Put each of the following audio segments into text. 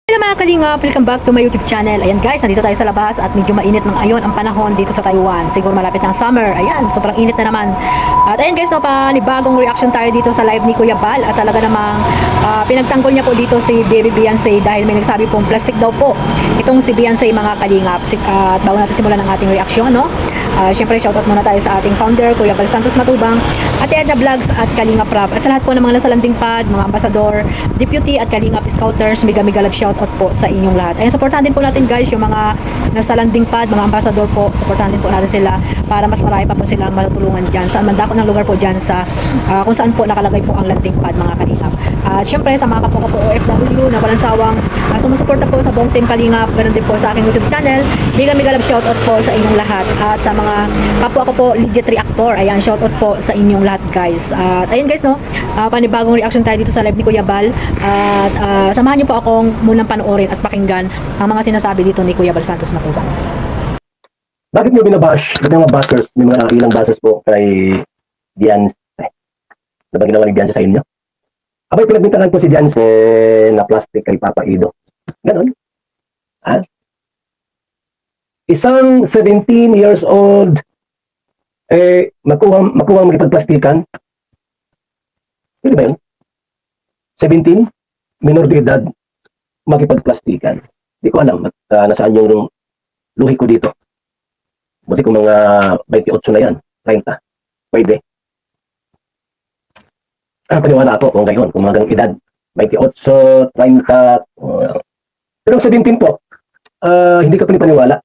Hello mga kalingap, welcome back to my YouTube channel. Ayan guys, nandito tayo sa labas at medyo mainit ng ayon ang panahon dito sa Taiwan. Siguro malapit ng summer. Ayan, sobrang init na naman. At ayan guys, no, panibagong reaction tayo dito sa live ni Kuya Bal. At talaga namang pinagtanggol niya po dito si Baby Beyonce dahil may nagsabi pong plastic daw po itong si Beyonce mga kalingap. At bago natin simulan ang ating reaction, no? Siyempre shoutout muna tayo sa ating founder, Kuya Bal Santos Matubang, Ate Edna Vlogs at Kalingap Rap. At sa lahat po ng mga nasa landing pad, mga ambasador, deputy at Kalingap Scouters, mega love shoutout po sa inyong lahat. Ayun, supportahan din po natin guys yung mga nasa landing pad, mga ambasador po, supportahan din po natin sila para mas marami pa po silang matutulungan dyan. Saan man dako ng lugar po dyan sa kung saan po nakalagay po ang landing pad mga Kalingap. At syempre sa mga kapwa po OFW na walang sawang sumusuporta po sa buong team Kalingap, ganoon din po sa aking YouTube channel. Mega love shoutout po sa inyong lahat. At sa mga kapwa ko po legit reactor, ayan, shoutout po sa inyong lahat guys. At ayun guys, no, panibagong reaction tayo dito sa live ni Kuya Bal. At samahan niyo po akong munang panoorin at pakinggan ang mga sinasabi dito ni Kuya Bal Santos Matubang. Bakit niyo binabash? Bakit mga bashers, may mga ilang bashers po kay Beyonce? Na ba ginawa ni Beyonce sa inyo? Abay, pinagbintangan po si Beyonce na plastic kay Papa Ido. Ganon. Ha? Isang 17 years old, makuha makipagplastikan. Ano ba yun? 17? Minor de edad, makipagplastikan. Hindi ko alam nasaan yung luhi ko dito. Buti ko mga 28 na yan, 30. Pwede. Paniwala ako kung gayon, kung mga ganong edad. 28, 30. Pero 17 po, hindi ka panipaniwala.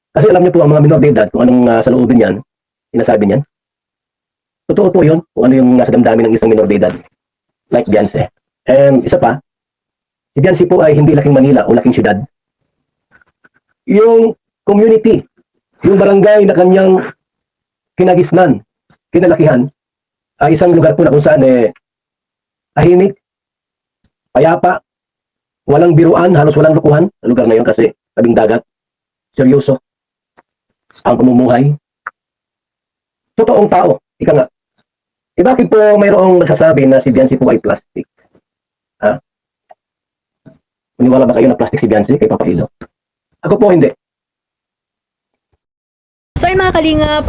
Kasi alam niyo po ang mga minor de edad, kung anong sa loobin yan, sinasabi niyan. Totoo po yun, kung ano yung nasa damdamin ng isang minor de edad. Like Beyonce. And isa pa, si Beyonce po ay hindi laking Manila o laking syudad. Yung community, yung barangay na kanyang kinagisnan, kinalakihan, ay isang lugar po na kung saan tahimik, payapa, walang biruan, halos walang lukuhan sa lugar na yun kasi tabing dagat, seryoso ang pamumuhay. Totoong tao, ika nga. Bakit po mayroong nagsasabi na si Beyonce po ay plastic? Ha? Maniwala ba kayo na plastic si Beyonce kay Papa Ido? Ako po hindi. So ayun mga kalingap,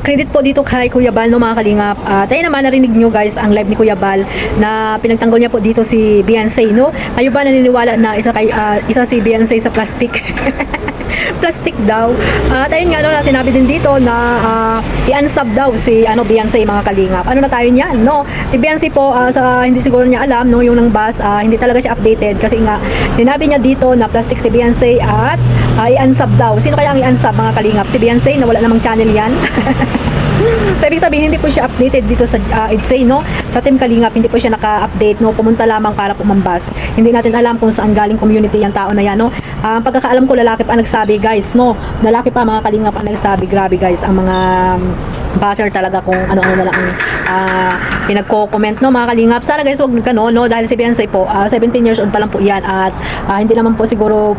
credit po dito kay Kuya Bal, no mga kalingap. Tayo naman narinig nyo guys ang live ni Kuya Bal na pinagtanggol niya po dito si Beyonce, no? Kayo ba naniniwala na isa si Beyonce sa plastic? Plastic daw. At ayun nga, no, na sinabi din dito na i-unsub daw si Beyonce mga kalingap. Ano na tayo niyan, no? Si Beyonce po, sa hindi siguro niya alam, no, yung nang bus, hindi talaga siya updated kasi nga sinabi niya dito na plastic si Beyonce at i-unsub daw. Sino kaya ang i-unsub mga kalingap? Si Beyonce na wala namang channel yan. So ibig sabihin hindi po siya updated dito sa EDSA, no? Sa Team Kalingap hindi po siya naka-update, no? Pumunta lamang para pumambas. Hindi natin alam kung saan galing community yung tao na yan, no? Pagkakaalam ko lalaki pa ang nagsabi guys, no? Lalaki pa mga Kalingap ang nagsabi. Grabe guys ang mga buzzer talaga kung ano-ano na lang ang pinagko-comment, no mga Kalingap. Sana guys wag gano'n, no? Dahil si Beyonce po 17 years old pa lang po yan at hindi naman po siguro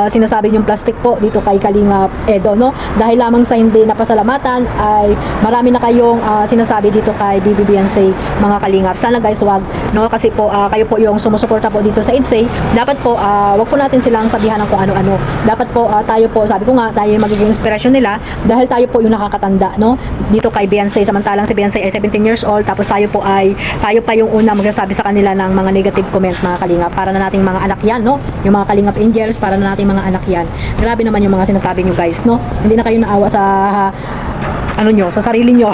sinasabi yung plastic po dito kay Kalingap Edo, no? Dahil lamang sa hindi napasalamatan ay marami na kayong sinasabi dito kay Baby Beyonce mga Kalingap. Sana guys wag, no? Kasi po kayo po yung sumusuporta po dito sa EDSA. Dapat po wag po natin silang sabihan ng kung ano-ano. Dapat po tayo po, sabi ko nga, tayo yung magiging inspirasyon nila dahil tayo po yung nakakatanda, no? Dito kay Beyonce, samantalang si Beyonce ay 17 years old tapos tayo pa yung una magsasabi sa kanila ng mga negative comment mga Kalingap. Para na nating mga anak yan, no? Yung mga Kalingap Angels, para na nating mga anak yan. Grabe naman yung mga sinasabi nyo guys, no? Hindi na kayo naawa sa sa sarili nyo.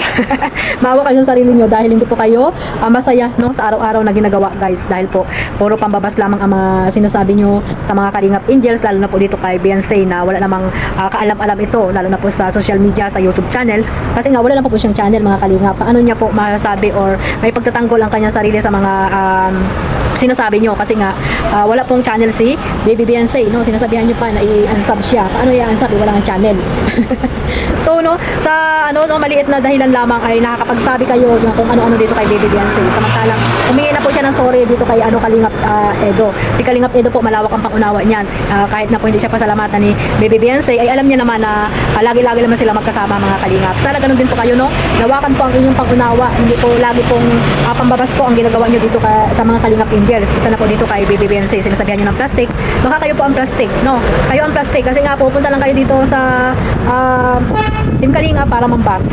Maawa kayo sa sarili nyo dahil hindi po kayo masaya, no, sa araw-araw na ginagawa guys, dahil po puro pambabas lamang ang mga sinasabi nyo sa mga Kalingap Angels, lalo na po dito kay Beyonce na wala namang kaalam-alam ito, lalo na po sa social media, sa YouTube channel, kasi nga wala na po siyang channel mga Kalingap. Paano niya po masasabi or may pagtatanggol ang kanyang sarili sa mga sinasabi nyo, kasi nga wala pong channel si Baby Beyonce, no? Sinasabihan nyo pa na i-unsub siya. Paano i-unsub? Wala ng channel. So no, sa maliit na dahilan lamang ay nakakapagsabi kayo na kung ano-ano dito kay Baby Beyonce. Samantalang humingi na po siya ng sorry dito kay Kalingap Edo. Si Kalingap Edo po malawak ang pangunawa niyan. Kahit na po hindi siya pasalamatan ni Baby Beyonce, ay alam niya naman na lagi-lagi naman sila magkasama mga Kalingap. Sana ganun din po kayo, no? Lawakan po ang inyong pangunawa. Hindi po lagi pong pambabas po ang ginagawa niyo dito sa mga Kalingap Angels. Pringles. Isa na po dito kay BBBNC. Sinasabihan nyo ng plastic. Baka kayo po ang plastic, no? Kayo ang plastic. Kasi nga, pupunta lang kayo dito sa Team Kalinga para mambas.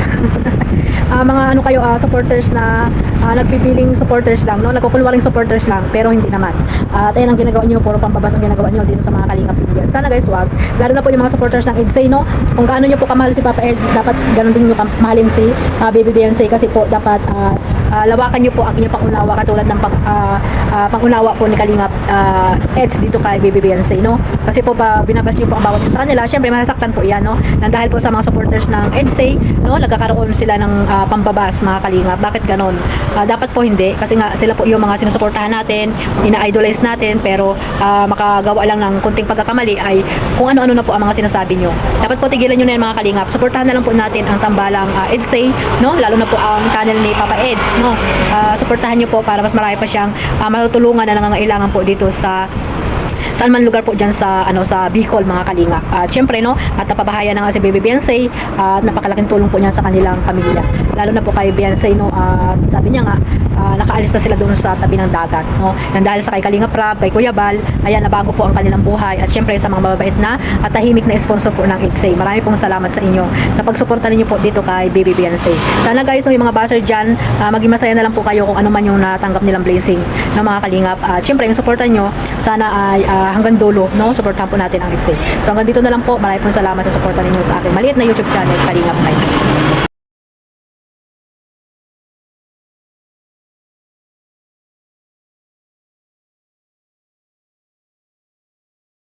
Mga ano kayo, supporters na nagpipiling supporters lang, no? Nagkukulwaring supporters lang, pero hindi naman. At ayun ang ginagawa nyo, puro pampabas ang ginagawa nyo dito sa mga Kalinga Pringles. Sana guys, wag. Lalo na po yung mga supporters ng EDSA, no? Kung gaano nyo po kamahal si Papa Eds, dapat ganun din nyo mahalin si BBBNC kasi po dapat lawakan nyo po ang inyong pangunawa katulad ng pangunawa po ni Kalinga Eds dito kay BBBNC, no? Kasi po binabas nyo po ang bawat isa sa kanila, syempre masasaktan po yan, no? Nang dahil po sa mga supporters ng EDSA, no? Nagkakaroon sila ng pambabas, mga Kalinga. Bakit ganon? Dapat po hindi, kasi nga sila po yung mga sinusuportahan natin, ina-idolize natin, pero makagawa lang ng kunting pagkakamali ay kung ano-ano na po ang mga sinasabi nyo. Dapat po tigilan nyo na yan, mga Kalingap. Suportahan na lang po natin ang tambalang EDSA, no? Lalo na po ang channel ni Papa Eds, no? Suportahan nyo po para mas marami pa siyang matutulungan na nangangailangan po dito sa saan man lugar po dyan sa sa Bicol, mga Kalinga. At syempre, no, at napabahaya na nga si Baby Beyonce at napakalaking tulong po niya sa kanilang pamilya. Lalo na po kay Beyonce, no, sabi niya nga nakaalis na sila doon sa tabi ng dagat, no. Nang dahil sa kay Kalinga Prab, kay Kuya Bal, ayan, nabago po ang kanilang buhay. At syempre sa mga mababait na at tahimik na sponsor po ng EDSA. Marami pong salamat sa inyo sa pagsuporta ninyo po dito kay Baby Beyonce. Sana guys, no, yung mga buzzer dyan, maging masaya na lang po kayo kung ano man yung natanggap nilang blessing ng mga Kalingap. At syempre yung suporta nyo, sana ay hanggang dulo, no? Suportahan po natin ang EDSA. So hanggang dito na lang po. Maraming pong salamat sa suporta ninyo sa aking maliit na YouTube channel, Kalingap Live.